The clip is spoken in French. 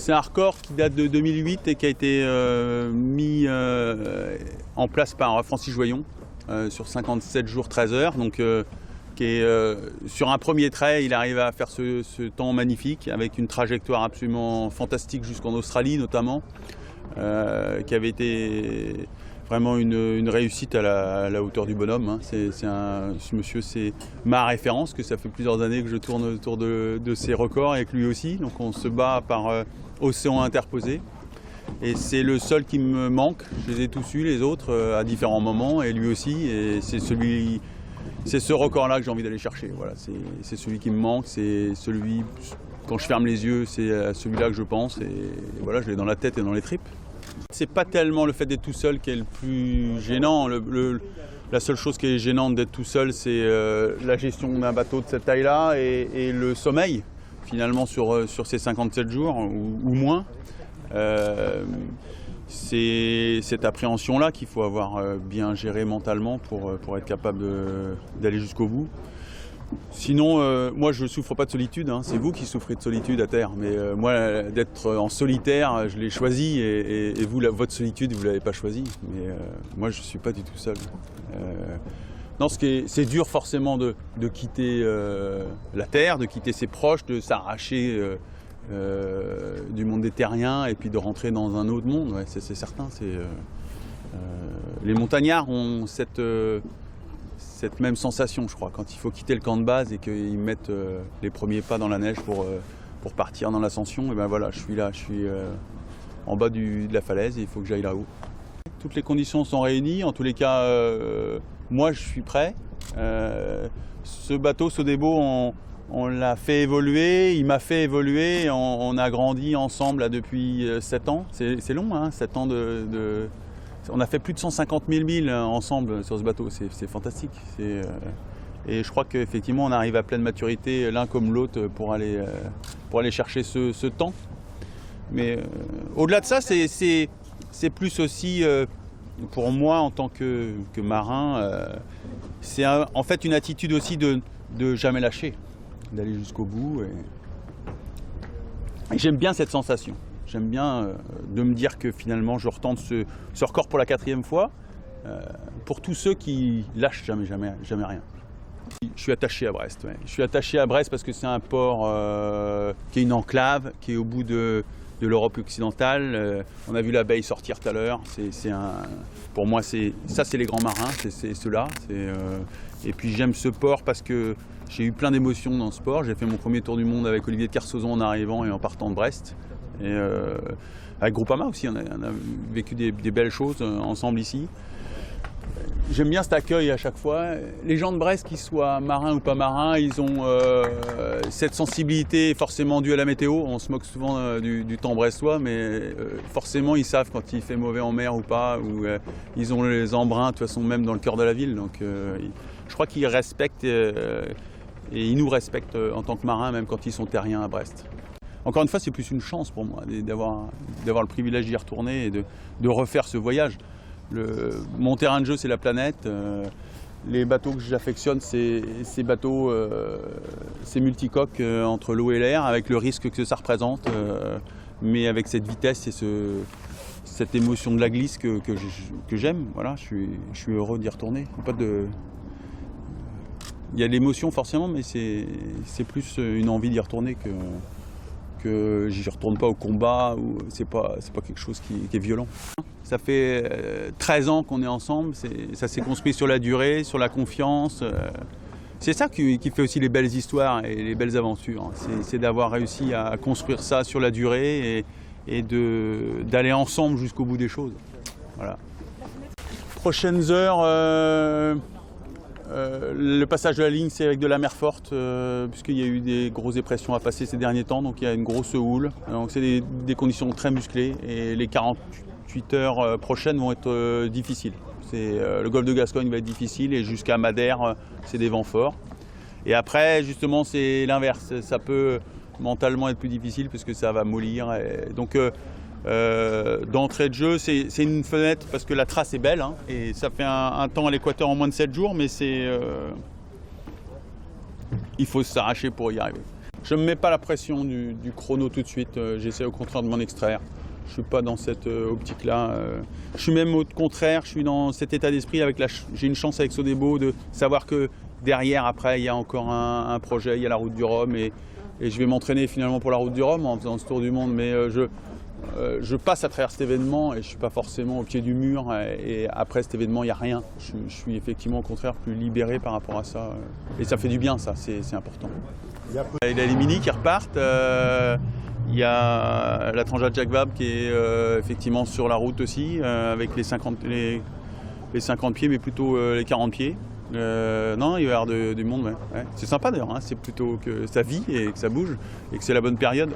C'est un record qui date de 2008 et qui a été mis en place par Francis Joyon sur 57 jours 13 heures. Donc, sur un premier trait, il arrive à faire ce temps magnifique avec une trajectoire absolument fantastique jusqu'en Australie notamment, qui avait été vraiment une réussite à la hauteur du bonhomme. Hein. Ce monsieur, c'est ma référence, que ça fait plusieurs années que je tourne autour de ses records avec lui aussi. Donc on se bat par océan interposé. Et c'est le seul qui me manque. Je les ai tous eus, les autres, à différents moments, et lui aussi. Et c'est ce record-là que j'ai envie d'aller chercher. Voilà, c'est celui qui me manque, c'est celui, quand je ferme les yeux, c'est à celui-là que je pense. Et voilà, je l'ai dans la tête et dans les tripes. C'est pas tellement le fait d'être tout seul qui est le plus gênant. La seule chose qui est gênante d'être tout seul, c'est la gestion d'un bateau de cette taille-là et le sommeil, finalement, sur ces 57 jours ou moins. C'est cette appréhension-là qu'il faut avoir bien gérée mentalement pour être capable d'aller jusqu'au bout. Sinon, moi je ne souffre pas de solitude, hein. C'est vous qui souffrez de solitude à terre. Mais moi, d'être en solitaire, je l'ai choisi et vous, votre solitude, vous ne l'avez pas choisie. Mais moi, je ne suis pas du tout seul. Non, c'est dur forcément de quitter la terre, de quitter ses proches, de s'arracher du monde des terriens et puis de rentrer dans un autre monde. Ouais, c'est certain. Les montagnards ont cette même sensation, je crois, quand il faut quitter le camp de base et qu'ils mettent les premiers pas dans la neige pour partir dans l'ascension. Et ben voilà, je suis là, je suis en bas de la falaise et il faut que j'aille là-haut. Toutes les conditions sont réunies. En tous les cas, moi je suis prêt. Ce bateau, Sodebo, on l'a fait évoluer, il m'a fait évoluer. On a grandi ensemble là, depuis 7 ans. C'est long, hein, 7 ans On a fait plus de 150 000 milles ensemble sur ce bateau, c'est fantastique. Et je crois qu'effectivement on arrive à pleine maturité l'un comme l'autre pour aller chercher ce temps. Mais au-delà de ça, c'est plus aussi pour moi en tant que marin, c'est en fait une attitude aussi de jamais lâcher, d'aller jusqu'au bout. Et j'aime bien cette sensation. J'aime bien de me dire que finalement je retente ce record pour la 4e fois, pour tous ceux qui lâchent jamais rien. Je suis attaché à Brest. Ouais. Je suis attaché à Brest parce que c'est un port qui est une enclave, qui est au bout de l'Europe occidentale. On a vu la baie sortir tout à l'heure. Pour moi, c'est les grands marins, c'est ceux-là. Et puis j'aime ce port parce que j'ai eu plein d'émotions dans ce port. J'ai fait mon premier tour du monde avec Olivier de Kersauzon en arrivant et en partant de Brest. Et avec Groupama aussi, on a vécu des belles choses ensemble ici. J'aime bien cet accueil à chaque fois. Les gens de Brest, qu'ils soient marins ou pas marins, ils ont cette sensibilité forcément due à la météo. On se moque souvent du temps brestois, mais forcément ils savent quand il fait mauvais en mer ou pas. Ils ont les embruns de toute façon même dans le cœur de la ville. Donc je crois qu'ils respectent et ils nous respectent en tant que marins, même quand ils sont terriens à Brest. Encore une fois, c'est plus une chance pour moi d'avoir le privilège d'y retourner et de refaire ce voyage. Mon terrain de jeu, c'est la planète. Les bateaux que j'affectionne, c'est ces bateaux, ces multicoques entre l'eau et l'air, avec le risque que ça représente, mais avec cette vitesse et cette émotion de la glisse que j'aime. Voilà, je suis heureux d'y retourner. Il y a l'émotion forcément, mais c'est plus une envie d'y retourner que j'y retourne pas au combat, ou c'est pas quelque chose qui est violent. Ça fait 13 ans qu'on est ensemble, ça s'est construit sur la durée, sur la confiance. C'est ça qui fait aussi les belles histoires et les belles aventures. C'est d'avoir réussi à construire ça sur la durée et d'aller ensemble jusqu'au bout des choses. Voilà. Prochaines heures, le passage de la ligne, c'est avec de la mer forte, puisqu'il y a eu des grosses dépressions à passer ces derniers temps, donc il y a une grosse houle. Donc c'est des conditions très musclées et les 48 heures prochaines vont être difficiles. Le golfe de Gascogne va être difficile et jusqu'à Madère, c'est des vents forts. Et après, justement, c'est l'inverse. Ça peut mentalement être plus difficile puisque ça va mollir. Donc, d'entrée de jeu, c'est une fenêtre parce que la trace est belle, hein, et ça fait un temps à l'équateur en moins de 7 jours, mais il faut s'arracher pour y arriver. je ne me mets pas la pression du chrono tout de suite. J'essaie au contraire de m'en extraire. Je ne suis pas dans cette optique-là. Je suis même au contraire, je suis dans cet état d'esprit. J'ai une chance avec Sodebo de savoir que derrière, après, il y a encore un projet, il y a la route du Rhum. Et je vais m'entraîner finalement pour la route du Rhum en faisant ce tour du monde. Mais je passe à travers cet événement et je ne suis pas forcément au pied du mur. Et après cet événement, il n'y a rien. Je suis effectivement au contraire plus libéré par rapport à ça. Et ça fait du bien, ça, c'est important. Il y a les mini qui repartent. Il y a la Transat Jacques Vabre qui est effectivement sur la route aussi, avec les 50 pieds, mais plutôt les 40 pieds. Non, il va y avoir du monde. Ouais. C'est sympa d'ailleurs, hein. C'est plutôt que ça vit et que ça bouge et que c'est la bonne période.